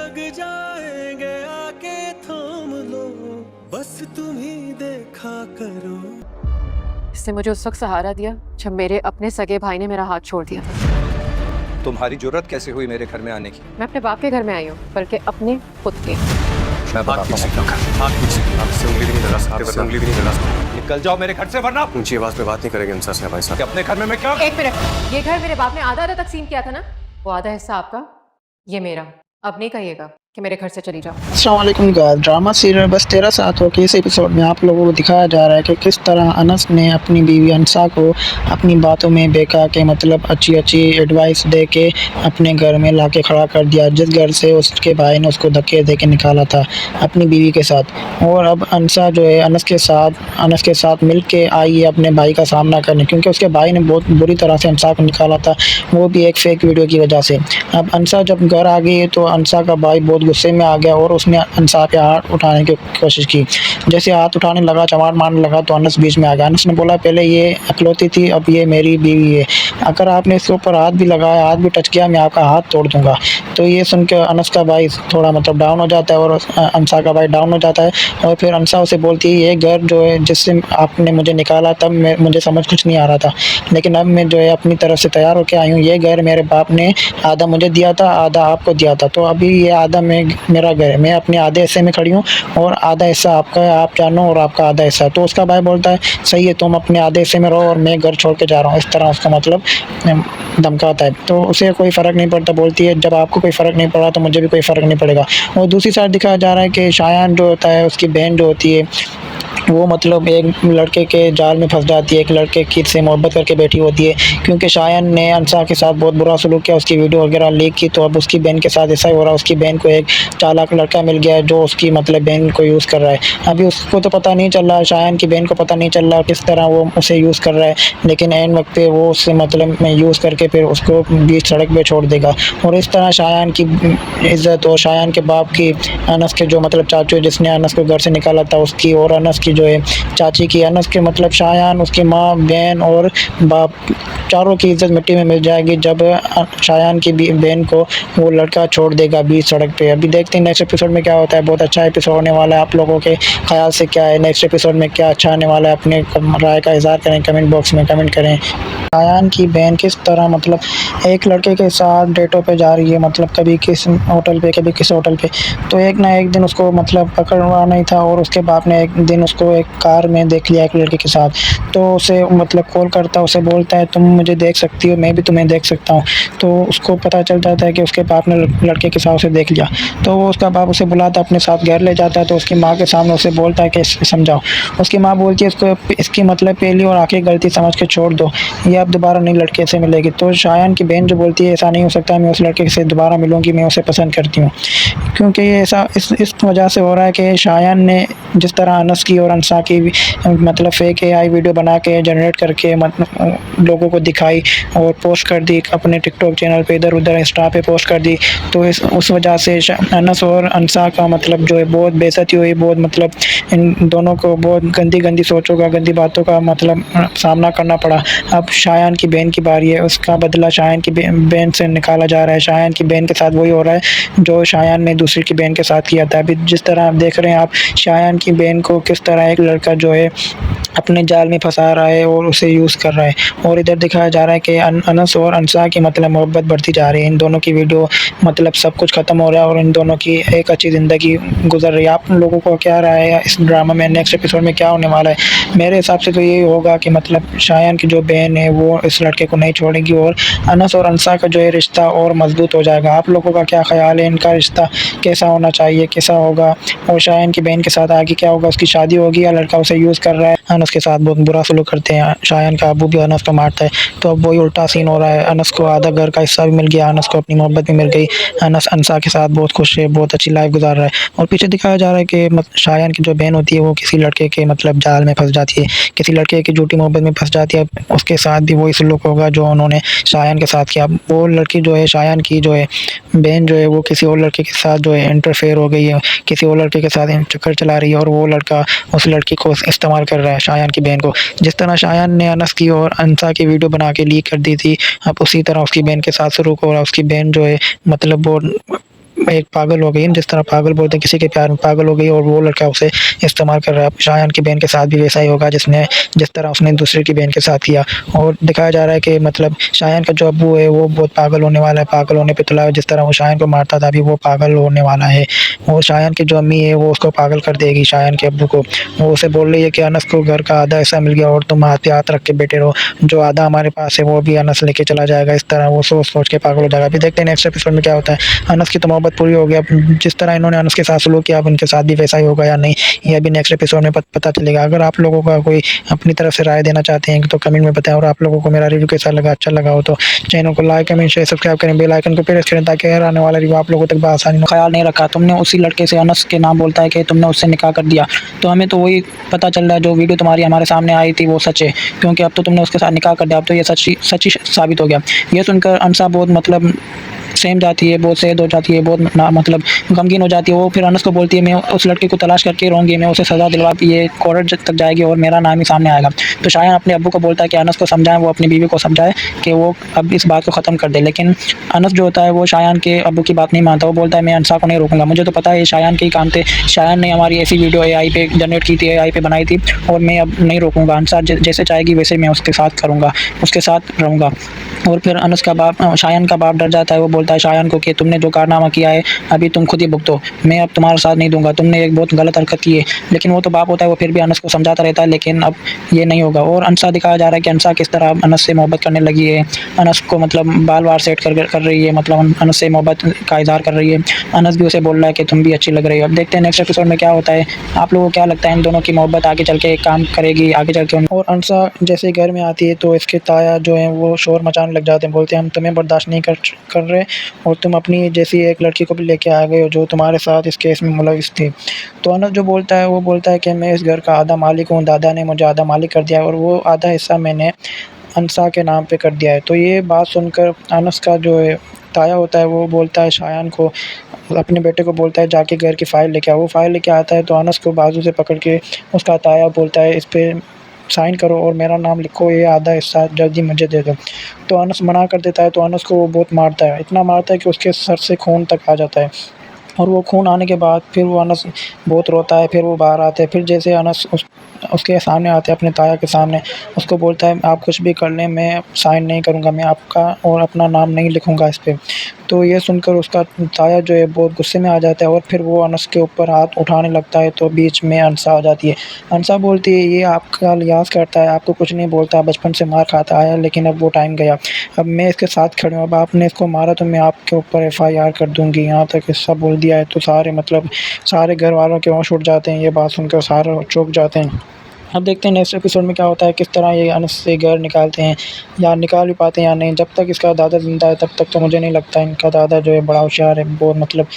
लग जाएंगे आके थाम लो, बस तुम ही देखा करो। इसने मुझे उस वक्त सहारा दिया जब मेरे अपने सगे भाई ने मेरा हाथ छोड़ दिया था। तुम्हारी जुर्रत कैसे हुई मेरे घर में आने की? मैं अपने बाप के घर में आई हूँ, बल्कि अपने खुद के। मैं बताता हूँ। निकल जाओ मेरे घर से, वरना ऊंची आवाज में बात नहीं करेंगे अंसार साहब। भाई साहब, अपने घर में मैं क्या? एक मिनट, ये घर मेरे बाप ने आधा आधा तकसीम किया था ना, वो आधा हिस्सा आपका, ये मेरा। अब नहीं कहिएगा कि मेरे घर से चली जाओ। अस्सलाम वालेकुम गाइस, ड्रामा सीरियल बस तेरा साथ हो के इस एपिसोड में आप लोगों को दिखाया जा रहा है कि किस तरह अनस ने अपनी बीवी अंसा को अपनी बातों में बेका के मतलब अच्छी एडवाइस दे के अपने घर में लाके खड़ा कर दिया, जिस घर से उसके भाई ने उसको धक्के दे के निकाला था अपनी बीवी के साथ। और अब अंसा जो है अनस के साथ मिल के आई है अपने भाई का सामना करने, क्योंकि उसके भाई ने बहुत बुरी तरह से अंसा को निकाला था, वो भी एक फेक वीडियो की वजह से। अब अंसा जब घर आ गई तो अंसा का भाई बहुत गुस्से में आ गया और उसने अंसा पे हाथ उठाने की कोशिश की। जैसे हाथ उठाने लगा, चमाट मारने लगा, तो अनस बीच में आ गया। अनस ने बोला पहले ये अकलौती थी, अब ये मेरी बीवी है, अगर आपने इसके ऊपर हाथ भी लगाया, हाथ भी टच किया, मैं आपका हाथ तोड़ दूंगा। तो ये सुन के अनस का भाई थोड़ा मतलब डाउन हो जाता है और अंसा का भाई डाउन हो जाता है। और फिर अंसा उसे बोलती है ये घर जो है जिससे आपने मुझे निकाला तब मुझे समझ कुछ नहीं आ रहा था, लेकिन अब मैं जो है अपनी तरफ से तैयार होकर आई हूँ। ये घर मेरे बाप ने आधा मुझे दिया था, आधा आपको दिया था, तो अभी ये आधा मेरा घर है, मैं अपने आधे हिस्से में खड़ी हूँ और आधा हिस्सा आपका है, आप जानो, और आपका आधा हिस्सा। तो उसका भाई बोलता है सही है, तुम अपने आधे हिस्से में रहो और मैं घर छोड़ के जा रहा हूँ, इस तरह उसका मतलब धमकाता है। तो उसे कोई फ़र्क नहीं पड़ता, बोलती है जब आपको कोई फ़र्क नहीं पड़ा तो मुझे भी कोई फ़र्क नहीं पड़ेगा। और दूसरी साइड दिखाया जा रहा है कि शायान जो होता है, उसकी बहन जो होती है, वो मतलब एक लड़के के जाल में फंस जाती है, एक लड़के की से मोहब्बत करके बैठी होती है, क्योंकि शायान ने अंसा के साथ बहुत बुरा सलूक किया, उसकी वीडियो वगैरह लीक की। तो अब उसकी बहन के साथ ऐसा ही हो रहा है, उसकी बहन को एक चालाक लड़का मिल गया है जो उसकी मतलब बहन को यूज़ कर रहा है। अभी उसको तो पता नहीं चल रहा, शायान की बहन को पता नहीं चल रहा किस तरह वो उसे यूज़ कर रहा है, लेकिन एन वक्त पे वो उससे मतलब यूज़ करके फिर उसको बीच सड़क पे छोड़ देगा। और इस तरह शायान की इज़्ज़त और शायान के बाप की, अनस के जो मतलब चाचू जिसने अनस को घर से निकाला था उसकी, और अनस की जो है चाची की, अनस के मतलब शायान, उसकी माँ, बहन और बाप, चारों की इज्जत मिट्टी में मिल जाएगी जब शायान की बहन को वो लड़का छोड़ देगा बीच सड़क पे। अभी देखते हैं नेक्स्ट एपिसोड में क्या होता है। बहुत अच्छा एपिसोड होने वाला है। आप लोगों के ख्याल से क्या है नेक्स्ट एपिसोड में, क्या अच्छा आने वाला है? अपने राय का इज़हार करें, कमेंट बॉक्स में कमेंट करें। शायान की बहन किस तरह मतलब एक लड़के के साथ डेटों पे जा रही है, मतलब कभी किस होटल पे, कभी किस होटल पे। तो एक ना एक दिन उसको मतलब पकड़वा नहीं था और उसके बाप ने एक दिन उसको एक कार में देख लिया एक लड़के के साथ। तो उसे मतलब कॉल करता है, उसे बोलता है तुम मुझे देख सकती हो, मैं भी तुम्हें देख सकता हूँ। तो उसको पता चल जाता है कि उसके बाप ने लड़के के साथ उसे देख लिया। तो उसका बाप उसे बुलाता है, अपने साथ घर ले जाता है। तो उसकी माँ के सामने उसे बोलता है कि समझाओ। उसकी माँ बोलती है इसको इसकी मतलब पहली और आखिरी गलती समझ के छोड़ दो, ये अब दोबारा नई लड़के से मिलेगी। तो शायान की बहन जो बोलती है ऐसा नहीं हो सकता, मैं उस लड़के से दोबारा मिलूंगी, मैं उसे पसंद करती हूँ। क्योंकि ये ऐसा इस वजह से हो रहा है कि शायान ने जिस तरह अनस की और अंसा की मतलब फेक AI वीडियो बना के जनरेट करके मतलब लोगों को दिखाई और पोस्ट कर दी अपने टिकटॉक चैनल पे, इधर उधर इंस्टा पे पोस्ट कर दी। तो उस वजह से अनस और अंसा का मतलब जो है बहुत बेइज्जती हुई, बहुत मतलब इन दोनों को बहुत गंदी सोचों का, गंदी बातों का मतलब सामना करना पड़ा। अब शायान की बहन की बारी है, उसका बदला शायान की बहन से निकाला जा रहा है। शायान की बहन के साथ वही हो रहा है जो शायान ने दूसरी की बहन के साथ किया था। अभी जिस तरह आप देख रहे हैं आप, शायान की बहन को किस तरह एक लड़का जो है अपने जाल में फंसा रहा है और उसे यूज़ कर रहा है। और इधर दिखाया जा रहा है कि अनस और अंसा की मतलब मोहब्बत बढ़ती जा रही है। इन दोनों की वीडियो मतलब सब कुछ ख़त्म हो रहा है और इन दोनों की एक अच्छी ज़िंदगी गुजर रही है। आप लोगों को क्या राय है इस ड्रामा में, नेक्स्ट एपिसोड में क्या होने वाला है? मेरे हिसाब से तो यही होगा कि मतलब शायान की जो बहन है वो इस लड़के को नहीं छोड़ेगी और अनस और अंसा का जो है रिश्ता और मजबूत हो जाएगा। आप लोगों का क्या ख्याल है, इनका रिश्ता कैसा होना चाहिए, कैसा होगा? और शायान की बहन के साथ आगे क्या होगा? उसकी शादी होगी या लड़का उसे यूज़ कर रहा है? अनस के साथ बहुत बुरा सलूक करते हैं, शायान का अबू भी अनस को मारता है। तो अब वही उल्टा सीन हो रहा है, अनस को आधा घर का हिस्सा भी मिल गया, अनस को अपनी मोहब्बत भी मिल गई। अनस अंसा के साथ बहुत खुश है, बहुत अच्छी लाइफ गुजार रहा है। और पीछे दिखाया जा रहा है कि शायान की जो बहन होती है वो किसी लड़के के मतलब जाल में फंस जाती है, किसी लड़के की झूठी मोहब्बत में फंस जाती है। उसके साथ भी वही सलूक होगा जो उन्होंने शायान के साथ किया। वो लड़की जो है, शायान की जो है बहन जो है, वो किसी और लड़के के साथ जो है इंटरफेयर हो गई है, किसी और लड़के के साथ चक्कर चला रही है और वो लड़का उस लड़की को इस्तेमाल कर रहा है, शायान की बहन को। जिस तरह शायान ने अनस की और अंसा की वीडियो बना के लीक कर दी थी, अब उसी तरह उसकी बहन के साथ शुरू हो रहा है। उसकी बहन जो है मतलब वो एक पागल हो गई, जिस तरह पागल बोलते हैं किसी के प्यार में पागल हो गई और वो लड़का उसे इस्तेमाल कर रहा है। शायान की बहन के साथ भी वैसा ही होगा जिस तरह उसने दूसरे की बहन के साथ किया। और दिखाया जा रहा है कि मतलब शायान का जो अब्बू है वो बहुत पागल होने वाला है, पागल होने पे तुला है। जिस तरह वो शायान को मारता था अभी वो पागल होने वाला है। और शायान की जो अम्मी है वो उसको पागल कर देगी, शायान के अब्बू को। वो उसे बोल रही है कि अनस को घर का आधा हिस्सा मिल गया और तुम हाथ पे हाथ रख के बैठे रहो, जो आधा हमारे पास है वो भी अनस लेके चला जाएगा। इस तरह वो सोच सोच के पागल हो जाएगा। अभी देखते हैं नेक्स्ट एपिसोड में क्या होता है। अनस की तो मोहब्बत पूरी हो गई, अब जिस तरह इन्होंने अनस के साथ सलूक किया अब इनके साथ भी वैसा ही होगा या नहीं, ये अभी नेक्स्ट एपिसोड में पता चलेगा। अगर आप लोगों का कोई अपनी तरफ से राय देना चाहते हैं तो कमेंट में बताएं। और आप लोगों को मेरा रिव्यू कैसा लगा, अच्छा लगा हो तो चैनल को लाइक कमेंट शेयर सब्सक्राइब करें, बेल आइकन को प्रेस करें ताकि हर आने वाला रिव्यू आप लोगों तक आसानी से। ख्याल नहीं रखा तुमने उसी लड़के से, अनस के नाम बोलता है कि तुमने उससे निकाह कर दिया, तो हमें तो वही पता चल रहा है जो वीडियो तुम्हारी हमारे सामने आई थी वो सच है, क्योंकि अब तो तुमने उसके साथ निकाह कर दिया। अब तो ये सच ही साबित हो गया। ये सुनकर अनसा बहुत मतलब सेम जाती है, बहुत सेद हो जाती है, बहुत मतलब गमगीन हो जाती है। वो फिर अनस को बोलती है मैं उस लड़के को तलाश करके रहूँगी, मैं उसे सज़ा दिलवा, ये कोर्ट तक जाएगी और मेरा नाम ही सामने आएगा। तो शायद अपने अब्बू को बोलता है कि अनस को समझाएं, वो अपनी बीवी को समझाए कि वो अब इस बात को ख़त्म कर दे। लेकिन अनस जो होता है वो शायान के अब्बू की बात नहीं मानता। वो बोलता है मैं अनसा को नहीं रोकूंगा, मुझे तो पता है शायान के ही काम थे, शायान ने हमारी ऐसी वीडियो AI पे जनरेट की थी, AI पे बनाई थी और मैं अब नहीं रोकूंगा। अनसा जैसे चाहेगी वैसे मैं उसके साथ करूँगा, उसके साथ रहूँगा। और फिर अनस का बाप, शायान का बाप डर जाता है। वो बोलता है शायान को कि तुमने जो कारनामा किया है अभी तुम खुद ही भुगतो, मैं अब तुम्हारा साथ नहीं दूंगा, तुमने एक बहुत गलत हरकत की है। लेकिन वो तो बाप होता है, वो फिर भी अनस को समझाता रहता है, लेकिन अब ये नहीं होगा। और अनसा दिखाया जा रहा है कि अनसा किस तरह अनस से मोहब्बत करने लगी है, अनस को मतलब बाल बार सेट कर रही है, मतलब अनस से मोहब्बत का इजहार कर रही है। अनस भी उसे बोल रहा है कि तुम भी अच्छी लग रही हो। अब देखते हैं नेक्स्ट एपिसोड में क्या होता है। आप लोगों को क्या लगता है इन दोनों की मोहब्बत आगे चल के काम करेगी, आगे चल के? और अनसा जैसे घर में आती है तो इसके ताया जो है वो शोर मचाने लग जाते हैं, बोलते हैं हम तुम्हें बर्दाश्त नहीं कर रहे और तुम अपनी जैसी एक लड़की को भी लेके आ गए हो जो तुम्हारे साथ इस केस में मुलविस थी। तो अनस जो बोलता है वो बोलता है कि मैं इस घर का आधा मालिक हूँ, दादा ने मुझे आधा मालिक कर दिया और वो आधा हिस्सा मैंने अनसा के नाम पे कर दिया है। तो ये बात सुनकर अनस का जो है ताया होता है वो बोलता है शायान को, अपने बेटे को बोलता है जाके घर की फ़ाइल लेके आओ। वो फ़ाइल लेके आता है तो अनस को बाजू से पकड़ के उसका ताया बोलता है इस पे साइन करो और मेरा नाम लिखो, ये आधा हिस्सा जल्दी मुझे दे दो। तो अनस मना कर देता है। तो अनस को वो बहुत मारता है, इतना मारता है कि उसके सर से खून तक आ जाता है। और वो खून आने के बाद फिर वो अनस बहुत रोता है। फिर वो बाहर आते हैं, फिर जैसे अनस उसके सामने आते हैं, अपने ताया के सामने, उसको बोलता है आप कुछ भी कर लें मैं साइन नहीं करूँगा, मैं आपका और अपना नाम नहीं लिखूँगा इस पर। तो ये सुनकर उसका ताया जो है बहुत गुस्से में आ जाता है और फिर वो अनस के ऊपर हाथ उठाने लगता है। तो बीच में अनसा आ जाती है। अनसा बोलती है ये आपका लिहाज करता है, आपको कुछ नहीं बोलता, बचपन से मार खाता आया, लेकिन अब वो टाइम गया, अब मैं इसके साथ खड़ी हूँ, अब आपने इसको मारा तो मैं आपके ऊपर FIR कर दूँगी। यहाँ तक हिस्सा बोल दिया है। तो सारे घर वालों के होश उड़ जाते हैं, ये बात सुनकर सारे चौंक जाते हैं। अब देखते हैं नेक्स्ट एपिसोड में क्या होता है, किस तरह ये अनस से घर निकालते हैं या निकाल भी पाते हैं या नहीं। जब तक इसका दादा ज़िंदा है तब तक तो मुझे नहीं लगता इनका दादा जो है बड़ा होशियार है, बहुत मतलब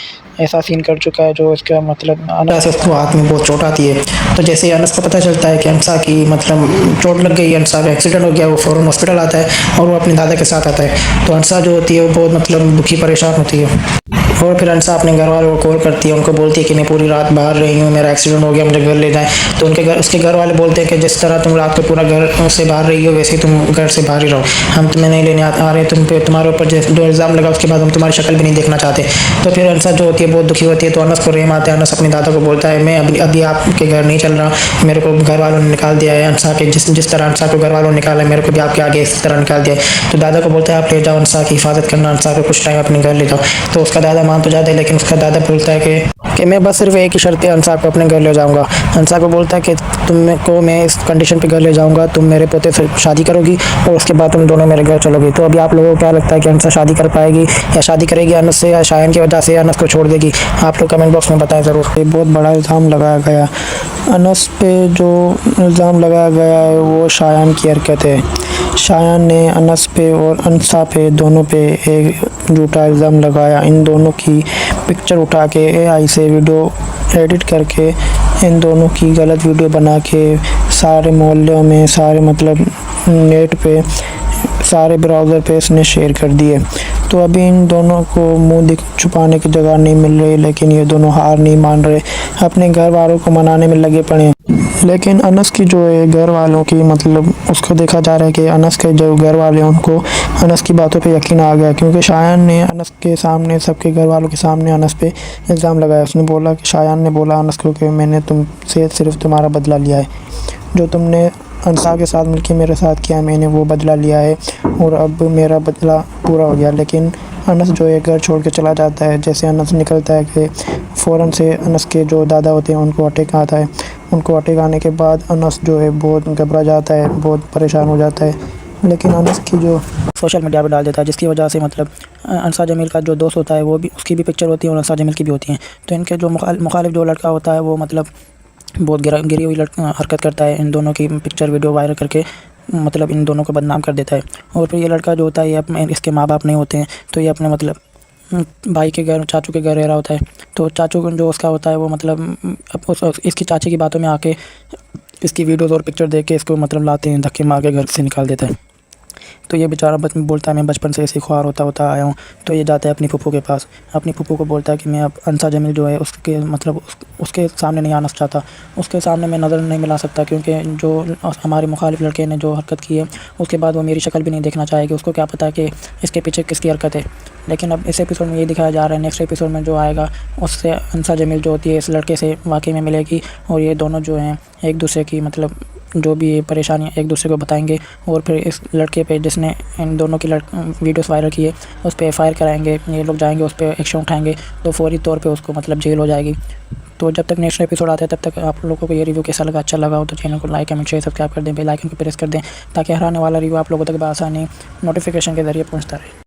ऐसा सीन कर चुका है जो इसका मतलब अनस उसको हाथ में बहुत चोट आती है। तो जैसे अनस को पता चलता है कि अनसा की मतलब चोट लग गई, अनसा का एक्सीडेंट हो गया, वो फ़ौरन हॉस्पिटल आता है और वो अपने दादा के साथ आता है। तो अनसा जो होती है वो बहुत मतलब दुखी परेशान होती है। और फिर अनसा अपने घर वालों को कॉल करती है, उनको बोलती है कि मैं पूरी रात बाहर रही हूँ, मेरा एक्सीडेंट हो गया, मुझे घर ले जाएं। तो उसके घर वाले बोलते हैं कि जिस तरह तुम रात को पूरा घर से बाहर रही हो वैसे ही तुम घर से बाहर ही रहो, हम तुम्हें नहीं लेने आ रहे, तुम्हारे ऊपर जो इल्ज़ाम लगा उसके बाद हम तुम्हारी शक्ल भी नहीं देखना चाहते। तो फिर अनसा जो होती है बहुत दुखी होती है। तो अनस को रेम आता है। अनस अपने दादा को बोलता है मैं अभी आपके घर नहीं चल रहा, मेरे को घर वालों ने निकाल दिया है। अनसा के जिस तरह अनसा को घर वालों ने निकाला है मेरे को भी आपके आगे इस तरह निकाल दिया है। तो दादा को बोलता है आप ले जाओ, अनसा की हिफाजत करना, अनसा को कुछ टाइम अपने घर ले जाओ। तो उसका दादा मान तो जाता है, लेकिन उसका दादा बोलता है कि मैं बस सिर्फ एक ही शर्त है, अनसा को अपने घर ले जाऊंगा। अनसा को बोलता है कि तुमको मैं इस कंडीशन पे घर ले जाऊंगा, तुम मेरे पोते से शादी करोगी और उसके बाद तुम दोनों मेरे घर चलोगी। तो अभी आप लोगों को क्या लगता है कि अनसा शादी कर पाएगी या शादी करेगी अनस से, या शायान की वजह से अनस को छोड़ देगी? आप लोग कमेंट बॉक्स में बताएं ज़रूर। ये बहुत बड़ा इल्ज़ाम लगाया गया अनस पे, जो इल्ज़ाम लगाया गया है वो शायान की हरकत है। शायान ने अनस पे और अनसा पे दोनों पे एक झूठा इल्ज़ाम लगाया। इन दोनों की पिक्चर उठा के AI से वीडियो एडिट करके इन दोनों की गलत वीडियो बना के सारे मोहल्लों में, सारे मतलब नेट पे, सारे ब्राउज़र पे इसने शेयर कर दिए। तो अभी इन दोनों को मुंह दिख छुपाने की जगह नहीं मिल रही, लेकिन ये दोनों हार नहीं मान रहे, अपने घर वालों को मनाने में लगे पड़े हैं। लेकिन अनस की जो है घर वालों की मतलब उसको देखा जा रहा है कि अनस के जो घर वाले हैं उनको अनस की बातों पे यकीन आ गया, क्योंकि शायान ने अनस के सामने सबके घर वालों के सामने अनस पे इल्ज़ाम लगाया। उसने बोला कि शायान ने बोला अनस को कि मैंने तुमसे सिर्फ तुम्हारा बदला लिया है, जो तुमने अनसा के साथ मिलकर मेरे साथ किया मैंने वो बदला लिया है और अब मेरा बदला पूरा हो गया। लेकिन अनस जो है घर छोड़ के चला जाता है। जैसे अनस निकलता है कि फ़ौरन से अनस के जो दादा होते हैं उनको अटैक आता है। उनको अटैक आने के बाद अनस जो है बहुत घबरा जाता है, बहुत परेशान हो जाता है। लेकिन अनस की जो सोशल मीडिया पे डाल देता है, जिसकी वजह से मतलब अंसा जमील का जो दोस्त होता है वो भी उसकी भी पिक्चर होती है और अंसा जमील की भी होती है। तो इनके जो मुखालिफ जो लड़का होता है वो मतलब बहुत गिरी हुई हरकत करता है, इन दोनों की पिक्चर वीडियो वायरल करके मतलब इन दोनों को बदनाम कर देता है। और फिर ये लड़का जो होता है ये अपने इसके माँ बाप नहीं होते हैं, तो ये अपने मतलब भाई के घर चाचू के घर रह रहा होता है। तो चाचू जो उसका होता है वो मतलब इसकी चाची की बातों में आके इसकी वीडियोज़ और पिक्चर देख के इसको मतलब लाते हैं, धक्के मार के घर से निकाल देता है। तो ये बेचारा बोलता है मैं बचपन से ऐसे ख्वार होता आया हूँ। तो ये जाता है अपनी फूफू के पास, अपनी फूफू को बोलता है कि मैं अब अंसा जमील जो है उसके मतलब उसके सामने नहीं आना चाहता, उसके सामने मैं नज़र नहीं मिला सकता, क्योंकि जो हमारे मुखालिफ लड़के ने जो हरकत की है उसके बाद वो मेरी शक्ल भी नहीं देखना चाहेगी। उसको क्या पता कि इसके पीछे किसकी हरकत है। लेकिन अब इस एपिसोड में ये दिखाया जा रहा है, नेक्स्ट एपिसोड में जो आएगा उससे अंसा जमील जो होती है इस लड़के से वाकई में मिलेगी और ये दोनों जो हैं एक दूसरे की मतलब जो भी ये परेशानियाँ एक दूसरे को बताएंगे और फिर इस लड़के पे जिसने इन दोनों की वीडियोस वायरल की है उस पर FIR कराएंगे। ये लोग जाएंगे उस पर एक्शन उठाएंगे तो फौरी तौर पे उसको मतलब जेल हो जाएगी। तो जब तक नेक्स्ट एपिसोड आता है तब तक आप लोगों को ये रिव्यू कैसा लगा, अच्छा लगा हो तो चैनल को लाइक कमेंट शेयर सब्सक्राइब कर दें, बेल आइकन को प्रेस कर दें ताकि हर आने वाला रिव्यू आप लोगों तक आसानी नोटिफिकेशन के ज़रिए पहुँचता रहे।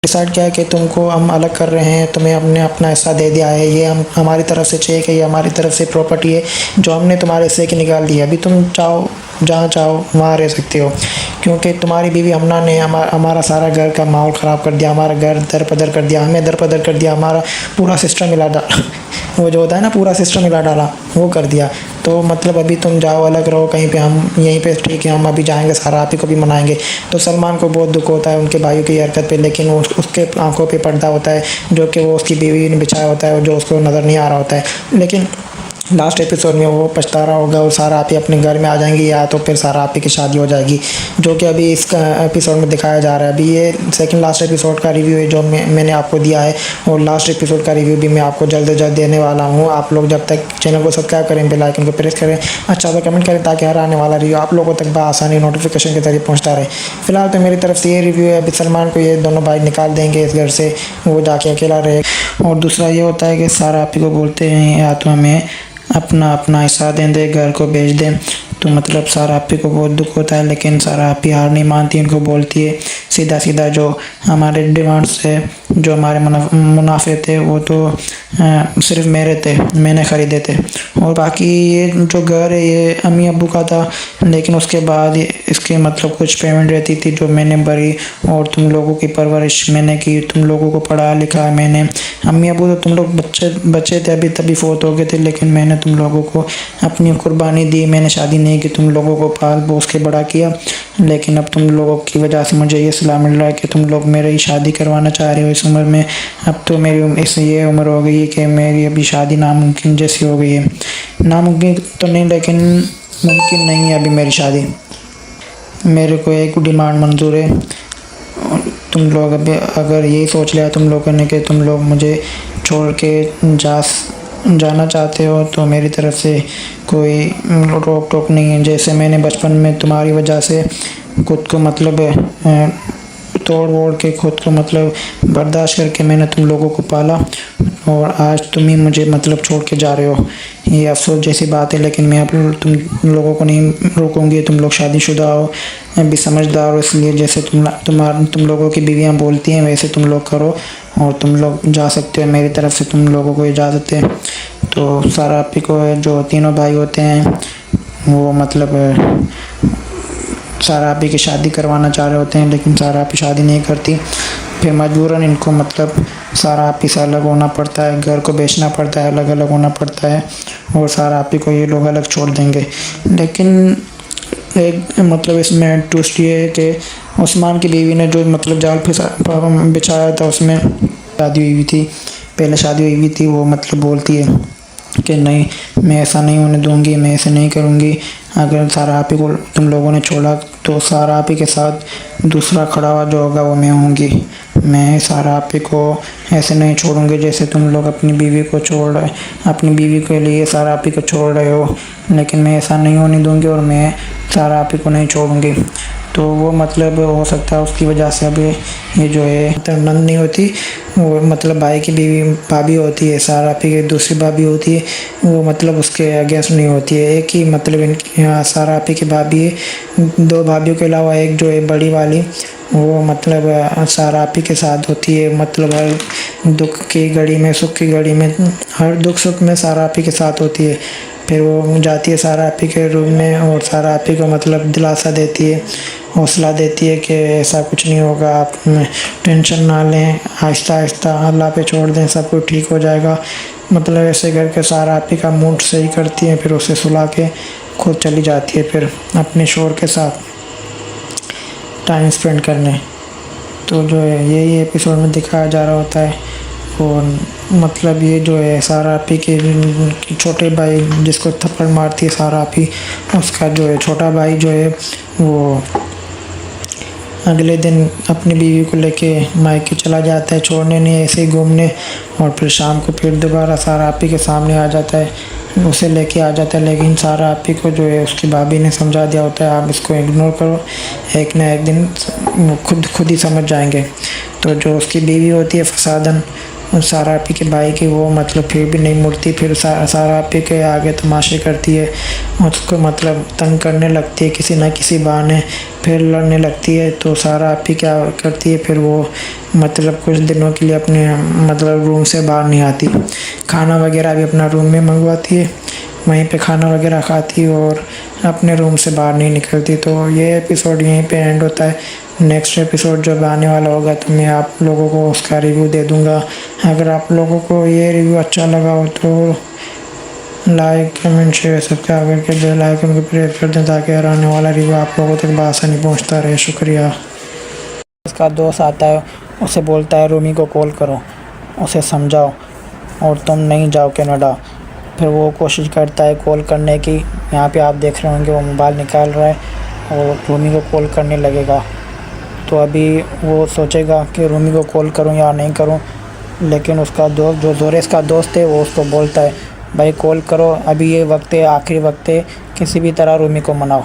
डिसाइड किया कि तुमको हम अलग कर रहे हैं, तुम्हें हमने अपना हिस्सा दे दिया है, ये हम हमारी तरफ से चेक है, ये हमारी तरफ से प्रॉपर्टी है जो हमने तुम्हारे हिस्से की निकाल दी है। अभी तुम चाहो जहाँ चाहो वहाँ रह सकते हो, क्योंकि तुम्हारी बीवी हमना ने हमारा सारा घर का माहौल ख़राब कर दिया, हमारा घर दर-पदर कर दिया, हमें दर-पदर कर दिया, हमारा पूरा सिस्टम हिला डाला वो जो होता है ना पूरा सिस्टम हिला डाला वो कर दिया। तो मतलब अभी तुम जाओ अलग रहो कहीं पे, हम यहीं पे ठीक है, हम अभी जाएंगे सारा आप ही को भी मनाएंगे। तो सलमान को बहुत दुख होता है उनके भाइयों की हरकत पे, लेकिन वो उसके आंखों पे पर्दा होता है जो कि वो उसकी बीवी ने बिछाया होता है जो उसको नज़र नहीं आ रहा होता है। लेकिन लास्ट एपिसोड में वो पछता रहा होगा और सारा आप ही अपने घर में आ जाएंगी या तो फिर सारा आप ही की शादी हो जाएगी, जो कि अभी इस एपिसोड में दिखाया जा रहा है। अभी ये सेकंड लास्ट एपिसोड का रिव्यू है जो मैंने आपको दिया है और लास्ट एपिसोड का रिव्यू भी मैं आपको जल्द से जल्द देने वाला हूँ। आप लोग जब तक चैनल को सब्सक्राइब करें, बेल आइकन को प्रेस करें, अच्छा सा कमेंट करें ताकि हर आने वाला रिव्यू आप लोगों तक बआसानी नोटिफिकेशन के जरिए पहुँचता रहे। फिलहाल तो मेरी तरफ से ये रिव्यू है। अभी सलमान को ये दोनों भाई निकाल देंगे इस घर से, वो जाके अकेला रहे। और दूसरा ये होता है कि सारा आप ही को बोलते हैं या तो हमें अपना हिस्सा दें दे, घर को बेच दें। तो मतलब सारा आपी को बहुत दुख होता है, लेकिन सारा आपी हार नहीं मानती, उनको बोलती है सीधा सीधा जो हमारे डिमांड्स है, जो हमारे मुनाफे थे वो तो सिर्फ मेरे थे, मैंने ख़रीदे थे। और बाकी ये जो घर है ये अम्मी अब्बू का था, लेकिन उसके बाद इसके मतलब कुछ पेमेंट रहती थी जो मैंने भरी और तुम लोगों की परवरिश मैंने की, तुम लोगों को पढ़ा लिखा मैंने। अम्मी अब्बू तो तुम लोग बच्चे थे अभी तभी फोत हो गए थे, लेकिन मैंने तुम लोगों को अपनी कुर्बानी दी, मैंने शादी नहीं की, तुम लोगों को पाल पोस के बड़ा किया। लेकिन अब तुम लोगों की वजह से मुझे ये सलाह मिल रहा है कि तुम लोग मेरी शादी करवाना चाह रहे हो इस उम्र में। अब तो मेरी ये उम्र हो गई है कि मेरी अभी शादी नामुमकिन जैसी हो गई है। नामुमकिन तो नहीं लेकिन मुमकिन नहीं है अभी मेरी शादी। मेरे को एक डिमांड मंजूर है, तुम लोग अभी अगर यही सोच लिया तुम लोगों ने कि तुम लोग मुझे छोड़ के जाना चाहते हो तो मेरी तरफ से कोई रोक टोक नहीं है। जैसे मैंने बचपन में तुम्हारी वजह से खुद को मतलब तोड़ वोड़ के खुद को मतलब बर्दाश्त करके मैंने तुम लोगों को पाला और आज तुम ही मुझे मतलब छोड़ के जा रहे हो। ये अफसोस जैसी बात है, लेकिन मैं अब तुम लोगों को नहीं रोकूंगी। तुम लोग शादीशुदा हो, अभी समझदार हो, इसलिए जैसे तुम लोगों की बीवियां बोलती हैं वैसे तुम लोग करो और तुम लोग जा सकते हो। मेरी तरफ से तुम लोगों को इजाज़त है। तो सारा आपी को जो तीनों भाई होते हैं वो मतलब सारा आपी की शादी करवाना चाह रहे होते हैं, लेकिन सारा आपी शादी नहीं करती। फिर मजबूरन इनको मतलब सारा आपी से अलग होना पड़ता है, घर को बेचना पड़ता है, अलग अलग होना पड़ता है और सारा आपी को ये लोग अलग छोड़ देंगे। लेकिन एक मतलब इसमें ट्विस्ट ये है कि उस्मान की बीवी ने जो मतलब जाल बिछाया था उसमें शादी हुई थी, पहले शादी हुई थी। वो मतलब बोलती है कि नहीं, मैं ऐसा नहीं होने दूंगी, मैं ऐसे नहीं करूंगी। अगर सारा आपी को तुम लोगों ने छोड़ा तो सारा आपी के साथ दूसरा खड़ा हुआ जो होगा वो मैं होंगी। मैं सारा आपी को ऐसे नहीं छोड़ूंगी जैसे तुम लोग अपनी बीवी को छोड़ रहे, अपनी बीवी के लिए सारा आपी को छोड़ रहे हो, लेकिन मैं ऐसा नहीं होने दूंगी और मैं सारा आपी को नहीं छोड़ूंगी। तो वो मतलब हो सकता है उसकी वजह से अभी ये जो है मतलब नंद नहीं होती, वो मतलब भाई की बीवी भाभी होती है, सारा आपी की दूसरी भाभी होती है, वो मतलब उसके अगेंस्ट नहीं होती है। एक ही मतलब यहाँ सारा आपी की भाभी है, दो भाभियों के अलावा एक जो है बड़ी वाली वो मतलब सारा आपी के साथ होती है। मतलब हर दुख की घड़ी में, सुख की घड़ी में, हर दुख सुख में सारा आपी के साथ होती है। फिर वो जाती है सारा आपी के रूम में और सारा आपी को मतलब दिलासा देती है, हौसला देती है कि ऐसा कुछ नहीं होगा, आप टेंशन ना लें, आहिस्ता आहिस्ता अल्लाह पे छोड़ दें, सब कुछ ठीक हो जाएगा। मतलब ऐसे करके सारा आपी का मूड सही करती है, फिर उसे सुला के खुद चली जाती है फिर अपने शोहर के साथ टाइम स्पेंड करने। तो जो है यही एपिसोड में दिखाया जा रहा होता है। और मतलब ये जो है सारा आपी के छोटे भाई जिसको थप्पड़ मारती है सारा आपी, उसका जो है छोटा भाई जो है वो अगले दिन अपनी बीवी को लेके मायके चला जाता है, छोड़ने नहीं ऐसे ही घूमने, और फिर शाम को फिर दोबारा सारा आपी के सामने आ जाता है, उसे लेके आ जाता है। लेकिन सारा आपी को जो है उसकी भाभी ने समझा दिया होता है आप इसको इग्नोर करो, एक ना एक दिन वो खुद ही समझ जाएंगे। तो जो उसकी बीवी होती है फसादन सारा आपी के भाई की, वो मतलब फिर भी नहीं मुड़ती, फिर सारा आपी के आगे तमाशे करती है, उसको मतलब तंग करने लगती है किसी न किसी बहाने, फिर लड़ने लगती है। तो सारा आपी क्या करती है, फिर वो मतलब कुछ दिनों के लिए अपने मतलब रूम से बाहर नहीं आती, खाना वगैरह भी अपना रूम में मंगवाती है, वहीं पे खाना वगैरह खाती है और अपने रूम से बाहर नहीं निकलती। तो ये एपिसोड यहीं पे एंड होता है। नेक्स्ट एपिसोड जब आने वाला होगा तो मैं आप लोगों को उसका रिव्यू दे दूंगा। अगर आप लोगों को ये रिव्यू अच्छा लगा हो तो लाइक कमेंट शेयर सब्सक्राइब करके बेल आइकन को प्रेस कर दें ताकि आने वाला रिव्यू आप लोगों तक बआसानी पहुंचता रहे। शुक्रिया। उसका दोस्त आता है, उसे बोलता है रूमी को कॉल करो, उसे समझाओ और तुम नहीं जाओ कनाडा। फिर वो कोशिश करता है कॉल करने की, यहाँ पे आप देख रहे होंगे वो मोबाइल निकाल रहा है और रूमी को कॉल करने लगेगा। तो अभी वो सोचेगा कि रूमी को कॉल करूं या नहीं करूं, लेकिन उसका दोस्त जो जोरेस का दोस्त है वो उसको बोलता है भाई कॉल करो, अभी ये वक्त है, आखिरी वक्त है, किसी भी तरह रूमी को मनाओ।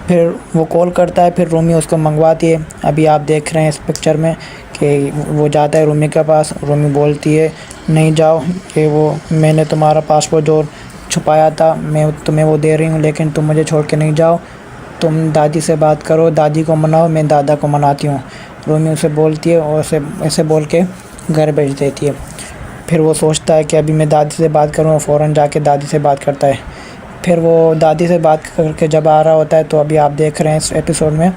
फिर वो कॉल करता है, फिर रूमी उसको मंगवाती है। अभी आप देख रहे हैं इस पिक्चर में कि वो जाता है रूमी के पास, रूमी बोलती है नहीं जाओ, कि वो मैंने तुम्हारा पासपोर्ट जो छुपाया था मैं तुम्हें वो दे रही हूँ, लेकिन तुम मुझे छोड़ के नहीं जाओ, तुम दादी से बात करो, दादी को मनाओ, मैं दादा को मनाती हूँ। रूमी उसे बोलती है और उसे ऐसे बोल के घर भेज देती है। फिर वो सोचता है कि अभी मैं दादी से बात करूँ, फ़ौरन जाके दादी से बात करता है। फिर वो दादी से बात करके जब आ रहा होता है तो अभी आप देख रहे हैं इस एपिसोड में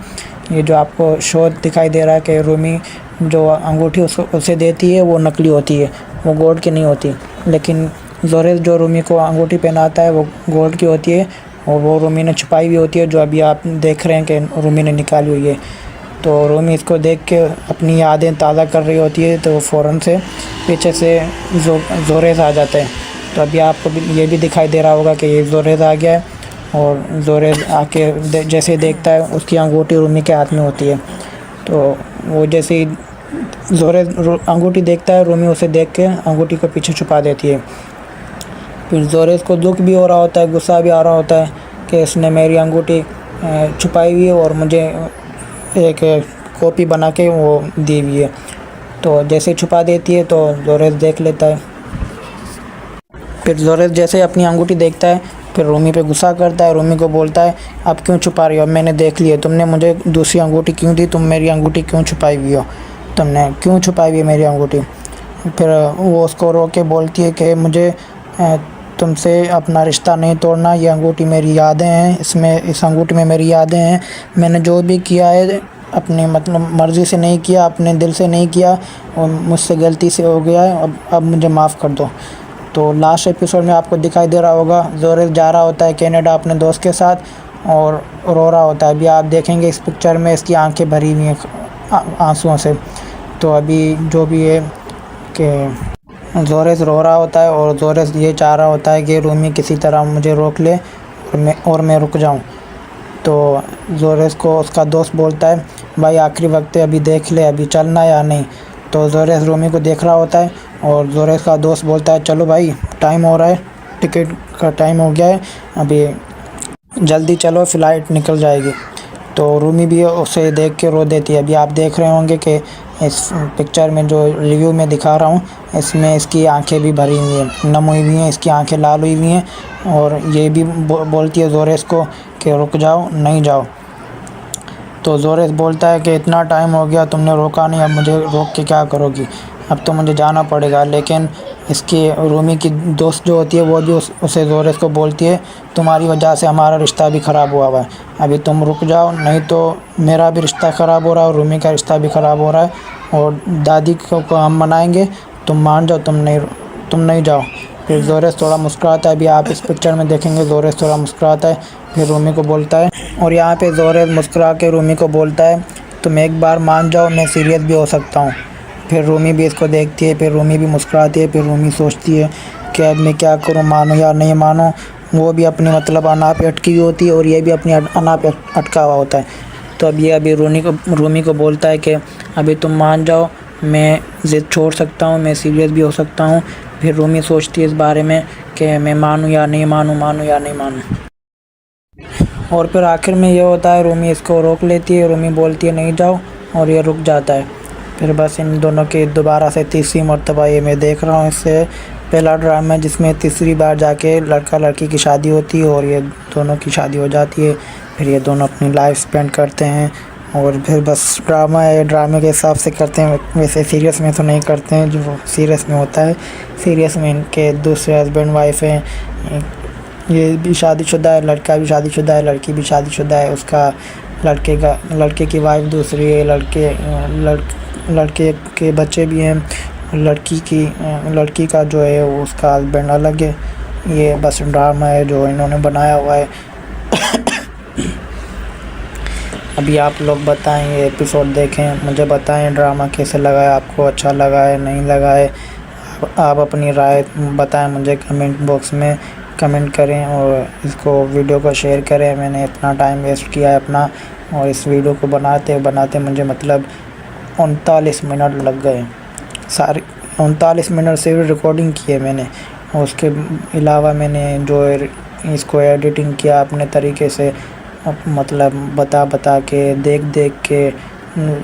ये जो आपको शो दिखाई दे रहा है कि रूमी जो अंगूठी उसे देती है वो नकली होती है, वो गोल्ड की नहीं होती। लेकिन जोरेस जो रूमी को अंगूठी पहनाता है वो गोल्ड की होती है और वो रूमी ने छुपाई हुई होती है, जो अभी आप देख रहे हैं कि रूमी ने निकाली हुई है। तो रूमी इसको देख के अपनी यादें ताज़ा कर रही होती है, तो फ़ौरन से पीछे से जोरेस आ जाता है। तो अभी आपको ये भी दिखाई दे रहा होगा कि ये जोरेस आ गया है और जोरेस आके जैसे देखता है उसकी अंगूठी रूमी के हाथ में होती है। तो वो जैसे ही जोरेस अंगूठी देखता है, रूमी उसे देख के अंगूठी को पीछे छुपा देती है। फिर जोरेस को दुख भी हो रहा होता है, गुस्सा भी आ रहा होता है कि इसने मेरी अंगूठी छुपाई हुई है और मुझे एक कॉपी बना के वो दी हुई है। तो जैसे छुपा देती है तो जोरेस देख लेता है। फिर जोरेस जैसे अपनी अंगूठी देखता है फिर रूमी पे गुस्सा करता है, रूमी को बोलता है अब क्यों छुपा रही हो, अब मैंने देख लिया, तुमने मुझे दूसरी अंगूठी क्यों दी, तुम मेरी अंगूठी क्यों छुपाई हुई हो, तुमने क्यों छुपाई हुई है मेरी अंगूठी। फिर वो उसको रो के बोलती है कि मुझे तुमसे अपना रिश्ता नहीं तोड़ना, ये अंगूठी मेरी यादें हैं, इस अंगूठी में मेरी यादें हैं, मैंने जो भी किया है अपनी मतलब मर्ज़ी से नहीं किया, अपने दिल से नहीं किया और मुझसे गलती से हो गया है, अब मुझे माफ़ कर दो। तो लास्ट एपिसोड में आपको दिखाई दे रहा होगा जोरेस जा रहा होता है कनाडा अपने दोस्त के साथ और रो रहा होता है। अभी आप देखेंगे इस पिक्चर में इसकी आंखें भरी हुई हैं आंसुओं से। तो अभी जो भी है कि जोरेस रो रहा होता है और जोरेस ये चाह रहा होता है कि रूमी किसी तरह मुझे रोक ले और मैं रुक जाऊं। तो जोरेस को उसका दोस्त बोलता है भाई आखिरी वक्त है, अभी देख ले अभी चलना या नहीं। तो जोरेस रूमी को देख रहा होता है और जोरेस का दोस्त बोलता है चलो भाई टाइम हो रहा है, टिकट का टाइम हो गया है, अभी जल्दी चलो फ़्लाइट निकल जाएगी। तो रूमी भी उसे देख के रो देती है। अभी आप देख रहे होंगे कि इस पिक्चर में जो रिव्यू में दिखा रहा हूँ इसमें इसकी आंखें भी भरी हुई हैं, नम हुई हुई हैं, इसकी आंखें लाल हुई हुई हैं और ये भी बोलती है जोरेस को कि रुक जाओ नहीं जाओ। तो जोरेस बोलता है कि इतना टाइम हो गया तुमने रोका नहीं, अब मुझे रोक के क्या करोगी, अब तो मुझे जाना पड़ेगा। लेकिन इसकी रूमी की दोस्त जो होती है वो भी उसे जोरेस को बोलती है तुम्हारी वजह से हमारा रिश्ता भी ख़राब हुआ है, अभी तुम रुक जाओ नहीं तो मेरा भी रिश्ता ख़राब हो रहा है और रूमी का रिश्ता भी ख़राब हो रहा है और दादी को हम मनाएंगे, तुम मान जाओ, तुम नहीं जाओ। फिर जोरेस थोड़ा मुस्कुराता है। अभी आप इस पिक्चर में देखेंगे जोरेस थोड़ा मुस्कुराता है, फिर रूमी को बोलता है और यहाँ पे जोरेस मुस्कुरा के रूमी को बोलता है तुम एक बार मान जाओ, मैं सीरियस भी हो सकता हूँ। फिर रूमी भी इसको देखती है, फिर रूमी भी मुस्कुराती है। फिर रूमी सोचती है कि अब मैं क्या करूँ, मानूँ या नहीं मानूँ। वो भी अपनी मतलब अना पे अटकी हुई होती है और ये भी अपनी अना पे अटका हुआ होता है। तो अब ये अभी रूमी को बोलता है कि अभी तुम मान जाओ, मैं ज़िद छोड़ सकता हूँ, मैं सीरियस भी हो सकता हूँ। फिर रूमी सोचती है इस बारे में कि मैं मानूँ या नहीं मानूँ, मानूँ या नहीं मानूँ। और फिर आखिर में ये होता है रूमी इसको रोक लेती है, रूमी बोलती है नहीं जाओ और ये रुक जाता है। फिर बस इन दोनों की दोबारा से तीसरी मरतबा ये मैं देख रहा हूँ। इससे पहला ड्रामा है जिसमें तीसरी बार जाके लड़का लड़की की शादी होती है और ये दोनों की शादी हो जाती है। फिर ये दोनों अपनी लाइफ स्पेंड करते हैं और फिर बस ड्रामा है, ड्रामे के हिसाब से करते हैं, वैसे सीरियस में तो नहीं करते हैं जो सीरियस में होता है। सीरियस में इनके दूसरे हस्बैंड वाइफ हैं, ये भी शादीशुदा है, लड़का भी शादीशुदा है, लड़की भी शादीशुदा है। उसका लड़के की वाइफ दूसरी है, लड़के के बच्चे भी हैं, लड़की का जो है वो उसका हस्बैंड अलग है। ये बस ड्रामा है जो इन्होंने बनाया हुआ है। अभी आप लोग बताएं, ये एपिसोड देखें, मुझे बताएं ड्रामा कैसे लगा है, आपको अच्छा लगा है नहीं लगा है। आप अपनी राय बताएं मुझे कमेंट बॉक्स में कमेंट करें और इसको वीडियो को शेयर करें। मैंने इतना टाइम वेस्ट किया है अपना और इस वीडियो को बनाते मुझे मतलब 39 मिनट लग गए। सारे 39 मिनट से रिकॉर्डिंग की है मैंने और उसके अलावा मैंने जो इसको एडिटिंग किया अपने तरीके से, मतलब बता के देख के।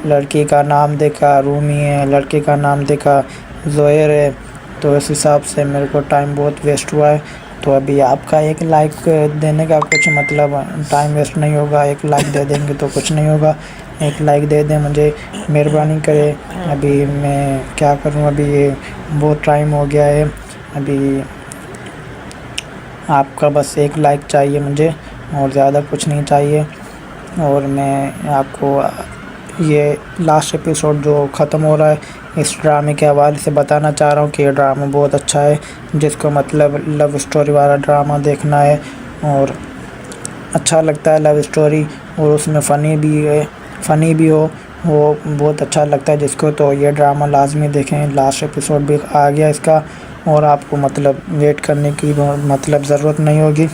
लड़की का नाम देखा रूमी है, लड़के का नाम देखा ज़ोहर है, तो इस हिसाब से मेरे को टाइम बहुत वेस्ट हुआ है। तो अभी आपका एक लाइक देने का कुछ मतलब टाइम वेस्ट नहीं होगा, एक लाइक दे देंगे तो कुछ नहीं होगा। एक लाइक दे दें मुझे, मेहरबानी करें। अभी मैं क्या करूं, अभी ये बहुत टाइम हो गया है। अभी आपका बस एक लाइक चाहिए मुझे और ज़्यादा कुछ नहीं चाहिए। और मैं आपको ये लास्ट एपिसोड जो ख़त्म हो रहा है इस ड्रामे के हवाले से बताना चाह रहा हूँ कि ये ड्रामा बहुत अच्छा है। जिसको मतलब लव स्टोरी वाला ड्रामा देखना है और अच्छा लगता है लव स्टोरी और उसमें फ़नी भी हो, वो बहुत अच्छा लगता है जिसको। तो ये ड्रामा लाजमी देखें। लास्ट एपिसोड भी आ गया इसका और आपको मतलब वेट करने की मतलब ज़रूरत नहीं होगी।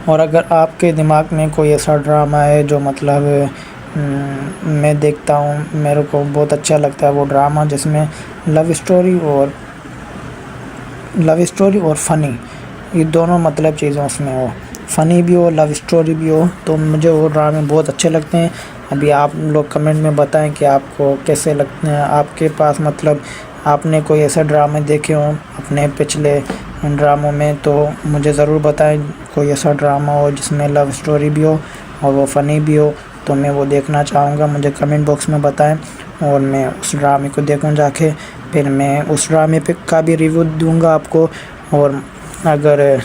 और अगर आपके दिमाग में कोई ऐसा ड्रामा है जो मतलब मैं देखता हूँ, मेरे को बहुत अच्छा लगता है वो ड्रामा जिसमें लव स्टोरी और फ़नी, ये दोनों मतलब चीज़ें उसमें हो, फ़नी भी हो, लव स्टोरी भी हो, तो मुझे वो ड्रामे बहुत अच्छे लगते हैं। अभी आप लोग कमेंट में बताएं कि आपको कैसे लगते हैं, आपके पास मतलब आपने कोई ऐसा ड्रामे देखे हो अपने पिछले ड्रामों में, तो मुझे ज़रूर बताएं। कोई ऐसा ड्रामा हो जिसमें लव स्टोरी भी हो और वो फ़नी भी हो, तो मैं वो देखना चाहूँगा, मुझे कमेंट बॉक्स में बताएं और मैं उस ड्रामे को देखूँ जाके, फिर मैं उस ड्रामे पे का भी रिव्यू दूँगा आपको। और अगर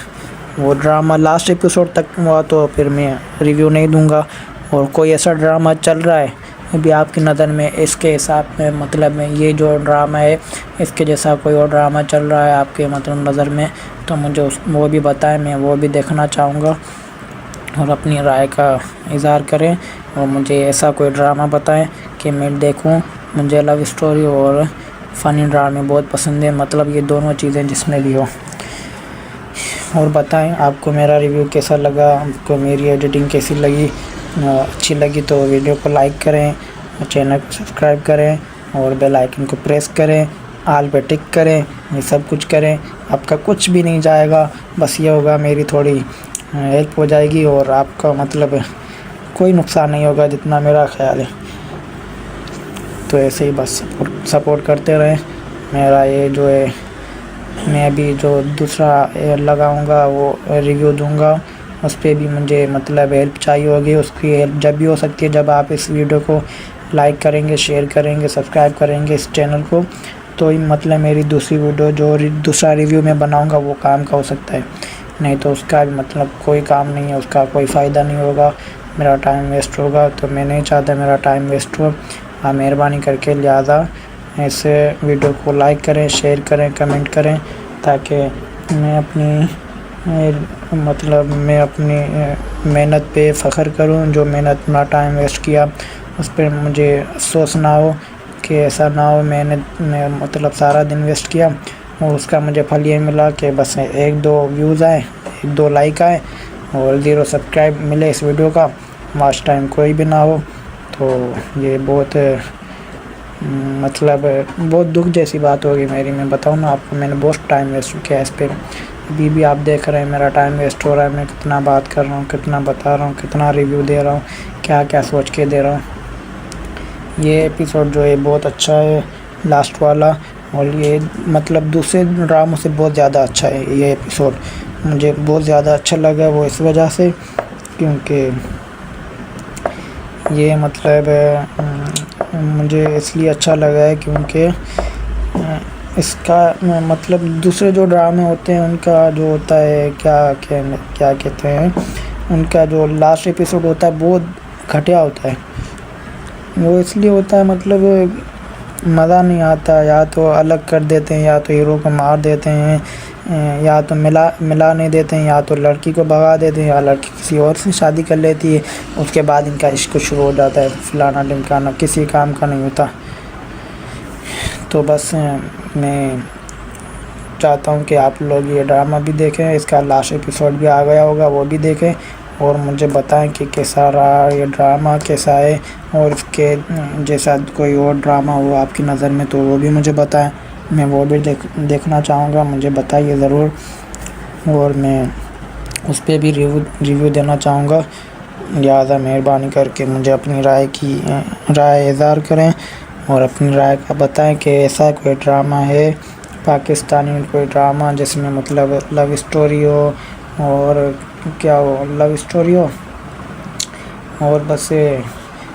वो ड्रामा लास्ट एपिसोड तक हुआ तो फिर मैं रिव्यू नहीं दूँगा। और कोई ऐसा ड्रामा चल रहा है अभी आपकी नज़र में, इसके हिसाब में मतलब में ये जो ड्रामा है इसके जैसा कोई और ड्रामा चल रहा है आपके मतलब नज़र में, तो मुझे वो भी बताएं, मैं वो भी देखना चाहूँगा। और अपनी राय का इज़हार करें और मुझे ऐसा कोई ड्रामा बताएं कि मैं देखूं। मुझे लव स्टोरी और फ़नी ड्रामे बहुत पसंद है, मतलब ये दोनों चीज़ें जिसमें भी हो। और बताएं आपको मेरा रिव्यू कैसा लगा, आपको मेरी एडिटिंग कैसी लगी। अच्छी लगी तो वीडियो को लाइक करें, चैनल को सब्सक्राइब करें और बेल आइकन को प्रेस करें, आल पे टिक करें, ये सब कुछ करें। आपका कुछ भी नहीं जाएगा, बस ये होगा मेरी थोड़ी हेल्प हो जाएगी और आपका मतलब कोई नुकसान नहीं होगा जितना मेरा ख्याल है। तो ऐसे ही बस सपोर्ट करते रहें। मेरा ये जो है मैं अभी जो दूसरा लगाऊंगा वो रिव्यू दूंगा, उस पर भी मुझे मतलब हेल्प चाहिए होगी। उसकी हेल्प जब भी हो सकती है जब आप इस वीडियो को लाइक करेंगे, शेयर करेंगे, सब्सक्राइब करेंगे इस चैनल को, तो मतलब मेरी दूसरी वीडियो जो दूसरा रिव्यू मैं बनाऊंगा वो काम का हो सकता है, नहीं तो उसका भी मतलब कोई काम नहीं है, उसका कोई फ़ायदा नहीं होगा, मेरा टाइम वेस्ट होगा। तो मैं नहीं चाहता मेरा टाइम वेस्ट हो। आप मेहरबानी करके लिहाजा ऐसे वीडियो को लाइक करें, शेयर करें, कमेंट करें, ताकि मैं अपनी मेहनत पे फ़ख्र करूं। जो मेहनत अपना टाइम वेस्ट किया उस पर मुझे अफसोस ना हो कि ऐसा ना हो मैंने मतलब सारा दिन वेस्ट किया और उसका मुझे फल ये मिला कि बस 1-2 व्यूज़ आए, 1-2 लाइक आए और 0 सब्सक्राइब मिले इस वीडियो का, वॉच टाइम कोई भी ना हो। तो ये बहुत मतलब बहुत दुख जैसी बात होगी मेरी। मैं बताऊँ ना आपको, मैंने बहुत टाइम वेस्ट किया इस पर। अभी भी आप देख रहे हैं मेरा टाइम वेस्ट हो रहा है, मैं कितना बात कर रहा हूँ, कितना बता रहा हूँ, कितना रिव्यू दे रहा हूँ, क्या क्या सोच के दे रहा हूँ। ये एपिसोड जो है बहुत अच्छा है लास्ट वाला, और ये मतलब दूसरे ड्रामों से बहुत ज़्यादा अच्छा है ये एपिसोड। मुझे बहुत ज़्यादा अच्छा लगा वो इस वजह से क्योंकि ये मतलब मुझे इसलिए अच्छा लगा है क्योंकि इसका मतलब दूसरे जो ड्रामे होते हैं उनका जो होता है क्या कहते हैं, उनका जो लास्ट एपिसोड होता है बहुत घटिया होता है। वो इसलिए होता है मतलब मज़ा नहीं आता, या तो अलग कर देते हैं, या तो हीरो को मार देते हैं, या तो मिला नहीं देते हैं, या तो लड़की को भगा देते हैं, या लड़की किसी और से शादी कर लेती है, उसके बाद इनका इश्क शुरू हो जाता है। फलाना ढिमकाना किसी काम का नहीं होता। तो बस मैं चाहता हूँ कि आप लोग ये ड्रामा भी देखें, इसका लास्ट एपिसोड भी आ गया होगा वो भी देखें और मुझे बताएं कि कैसा रहा ये ड्रामा, कैसा है, और इसके जैसा कोई और ड्रामा हो आपकी नज़र में तो वो भी मुझे बताएं, मैं वो भी देखना चाहूँगा। मुझे बताइए ज़रूर और मैं उस पर भी रिव्यू देना चाहूँगा। लिहाजा मेहरबानी करके मुझे अपनी राय इज़हार करें और अपनी राय का बताएं कि ऐसा कोई ड्रामा है पाकिस्तानी कोई ड्रामा जिसमें मतलब लव स्टोरी हो और क्या हो, लव स्टोरी हो और बस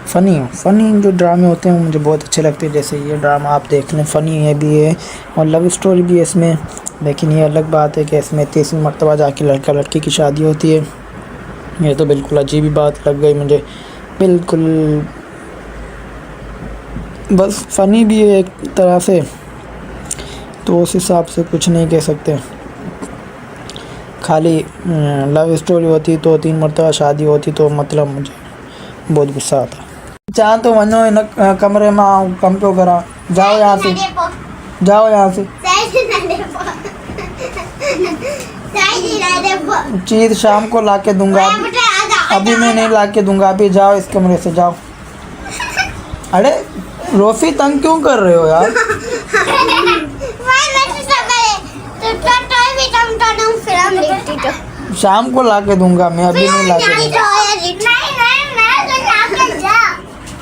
फ़नी जो ड्रामे होते हैं वो मुझे बहुत अच्छे लगते हैं। जैसे ये ड्रामा आप देख लें, फ़नी है भी है और लव स्टोरी भी है इसमें, लेकिन ये अलग बात है कि इसमें 30वीं मरतबा जाके लड़का लड़की की शादी होती है। ये तो बिल्कुल अजीब ही बात लग गई मुझे, बिल्कुल बस फ़नी भी है एक तरह से, तो उस हिसाब से कुछ नहीं कह सकते। खाली लव स्टोरी होती तो 3 मरतबा शादी होती तो मतलब मुझे बहुत गुस्सा आता। चाह तो वनो इन कमरे में आओ, कम क्यों करा, जाओ यहाँ से, जाओ यहाँ से। चीज़ शाम को ला के दूँगा, अभी मैं नहीं ला के दूँगा, अभी जाओ इस कमरे से, जाओ। अरे रोफी तंग क्यों कर रहे हो यार? शाम को ला के दूंगा मैं, अभी नहीं ला के दूंगा।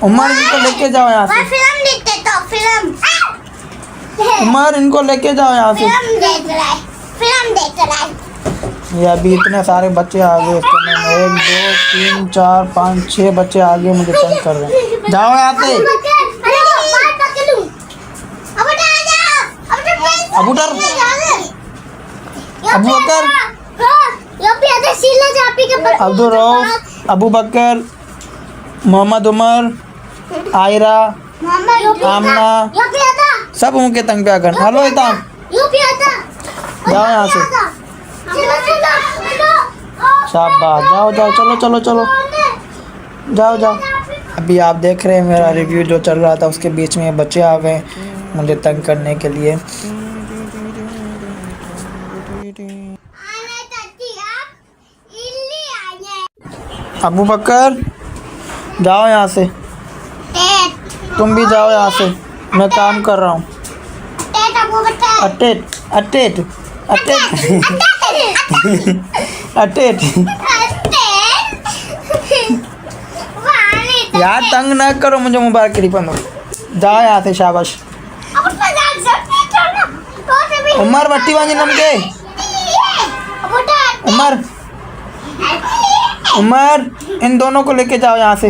उमर इनको लेके जाओ यहाँ से, उमर इनको लेके जाओ यहाँ से। ये अभी इतने सारे बच्चे आ गए उसके में, 1 2 3 4 5 6 बच्चे आ गए, मुझे तंग कर रहे हैं। जाओ यहाँ से। अबू डर, अबू बकर, अब्दुल रऊफ, अबू बकर, मोहम्मद उमर, आयरा, आमना, सब उनके तंग पे आकर। हेलो इताम, जाओ यहाँ से। शाबाश, जाओ जाओ, चलो चलो चलो, जाओ जाओ। अभी आप देख रहे हैं मेरा रिव्यू जो चल रहा था, उसके बीच में बच्चे आ गए मुझे तंग करने के लिए। अबू बकर, जाओ यहाँ से। तुम भी जाओ यहाँ से, मैं काम कर रहा हूँ। अटेट अटेट अटेट अटेट। यार तंग ना करो मुझे, मुबारक की रिपन। जाओ यहाँ से, शाबाश। उमर बट्टी बाजी नमके, उमर उमर इन दोनों को लेके जाओ यहाँ से।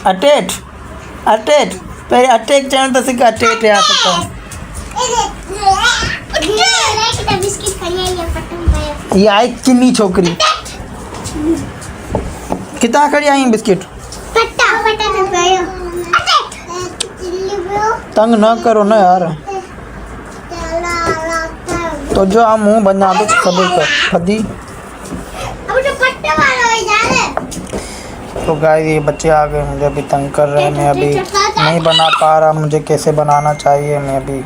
अटेट अटेट, पहले अटेट चैनल तो सीखा, अटेट आ सकता हूँ। ये आई किन्नी छोकरी कितना खड़ी आई बिस्किट। तंग ना करो ना यार, तो जो हम मुँह बना दो सभी का फदी। तो गाइस ये बच्चे आ गए, मुझे अभी तंग कर रहे हैं। मैं अभी नहीं बना पा रहा, मुझे कैसे बनाना चाहिए, मैं अभी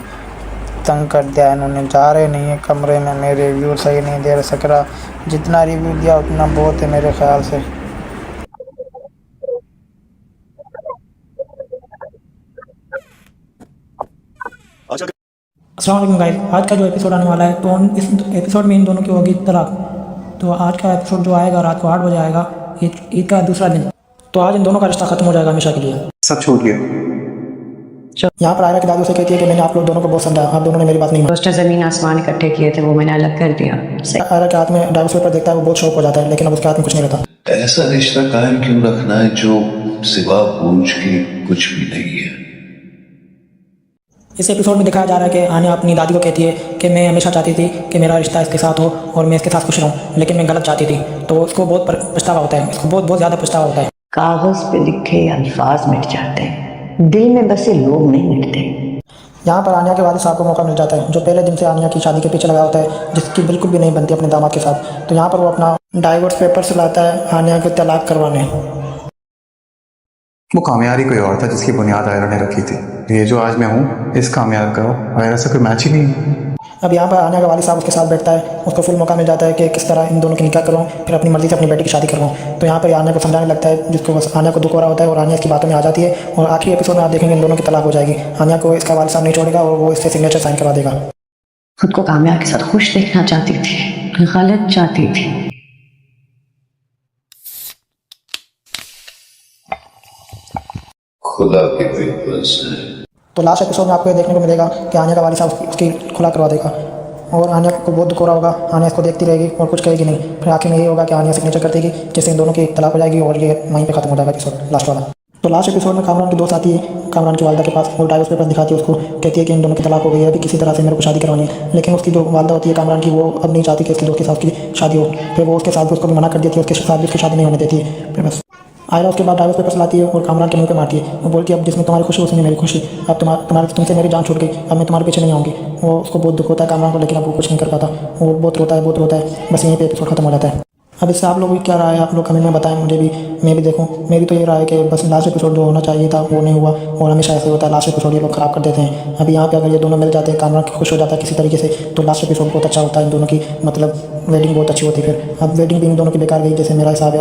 तंग कर दिया इन्होंने। जा रहे नहीं है कमरे में, मैं रिव्यू सही नहीं दे सक रहा। जितना रिव्यू दिया उतना बहुत है मेरे ख्याल से। अस्सलाम वालेकुम गाइस, आज का जो एपिसोड आने वाला है, तो इस एपिसोड में इन दोनों की होगी तलाक। तो आज का एपिसोड जो आएगा रात को 8 बजे आएगा, ईद का दूसरा दिन। तो आज इन दोनों का रिश्ता खत्म हो जाएगा हमेशा के लिए। सब छोड़ गया। यहाँ पर आयरा की दादी से कहती है कि मैंने आप लोग दोनों को बहुत समझाया, आप दोनों ने मेरी बात नहीं दोस्त ज़मीन आसमान इकट्ठे किए थे, वो मैंने अलग कर दिया। आयरा के हाथ में डाइवोर्स पेपर देखता है, वो बहुत शौक हो जाता है, लेकिन अब उसके हाथ में कुछ नहीं रहता। ऐसा रिश्ता कायम क्यों रखना है जो सिवा पूछ के कुछ भी नहीं है। इस एपिसोड में दिखाया जा रहा है कि आन्या अपनी दादी को कहती है कि मैं हमेशा चाहती थी कि मेरा रिश्ता इसके साथ हो और मैं इसके साथ खुश रहूं, लेकिन मैं गलत चाहती थी। तो उसको बहुत पछतावा होता है, इसको बहुत ज़्यादा पछतावा होता है। कागज पे लिखे अल्फाज मिट जाते हैं, दिल में बसे लोग नहीं मिटते। यहाँ पर आन्या के वालिद साहब को मौका मिल जाता है, जो पहले दिन से आन्या की शादी के पीछे लगा होता है, जिसकी बिल्कुल भी नहीं बनती अपने दामाद के साथ। तो यहाँ पर वो अपना डाइवोर्स पेपर से लाता है आन्या को तलाक करवाने। वो कामयाबी कोई और था जिसकी बुनियाद आयरा ने रखी थी। ये जो आज मैं हूँ, इस कामयाब का आयरा से कोई मैच ही नहीं। अब यहाँ पर आन्या का वालिद साहब उसके साथ बैठता है, उसको फुल मौका मिल जाता है कि किस तरह इन दोनों की निकाह करवाऊँ, फिर अपनी मर्जी से अपनी बेटी की शादी करवाऊँ। तो यहाँ पर आन्या को समझाने लगता है, जिसको बस आन्या को दुख हो रहा होता है और आन्या इसकी बातों में आ जाती है। और आखिरी एपिसोड में आप देखेंगे इन दोनों की तलाक हो जाएगी। आन्या को इसका वालिद साहब नहीं छोड़ेगा और वो इससे सिग्नेचर साइन करवा देगा। खुद को कामयाब के साथ खुश देखना चाहती थी, गलत चाहती थी। खुदा की कोई बस है। तो लास्ट एपिसोड में आपको ये देखने को मिलेगा कि आन्या का वालिद साहब उसकी खुला करवा देगा और आन्या को बहुत दुख हो रहा होगा। आन्या इसको देखती रहेगी और कुछ कहेगी नहीं। फिर आखिर में ये होगा कि आन्या सिग्नेचर कर देगी, जिससे इन दोनों की तलाक हो जाएगी और ये वहीं पे खत्म हो जाएगा एपिसोड लास्ट वाला। तो लास्ट एपिसोड में कामरान की दोस्त आती है कामरान की वालदा के पास और डाइवोर्स पेपर दिखाती है उसको, कहती है कि इन दोनों की तलाक हो गई है, अभी किसी तरह से मेरे को शादी करवानी है। लेकिन उसकी जो वालदा होती है कामरान की, वो अब नहीं चाहती कि उसकी दोस्त के साथ की शादी हो। फिर वो उसके साथ भी उसको भी मना कर देती है, उसके साथ भी उसकी शादी नहीं होने देती है। फिर बस आयरा उसके बाद डाइवोर्स पेपर्स लाती है और कामरान के मुंह पे मारती है। वो बोलती है अब जिसमें तुम्हारी खुशी उसमें मेरी खुशी, अब तुमसे मेरी जान छूट गई, अब मैं तुम्हारे पीछे नहीं आऊँगी। वो उसको बहुत दुख होता है कामरान को, लेकिन अब वो कुछ नहीं कर पाता। वो बहुत रोता है। बस यहीं पे एपिसोड खत्म हो जाता है। अब इससे आप लोग भी क्या राय है, आप लोग कमेंट में बताएं, मुझे भी, मैं भी देखूं। मेरी तो ये राय है कि बस लास्ट एपिसोड जो होना चाहिए था वो नहीं हुआ और हमेशा ऐसे होता है, लास्ट एपिसोड ये लोग ख़राब कर देते हैं। अभी यहाँ पे अगर ये दोनों मिल जाते हैं, कामरान खुश हो जाता है किसी तरीके से, तो लास्ट एपिसोड बहुत अच्छा होता है इन दोनों की, मतलब वेडिंग बहुत अच्छी होती है। फिर अब वेडिंग भी इन दोनों की बेकार गई, जैसे मेरा हिसाब है।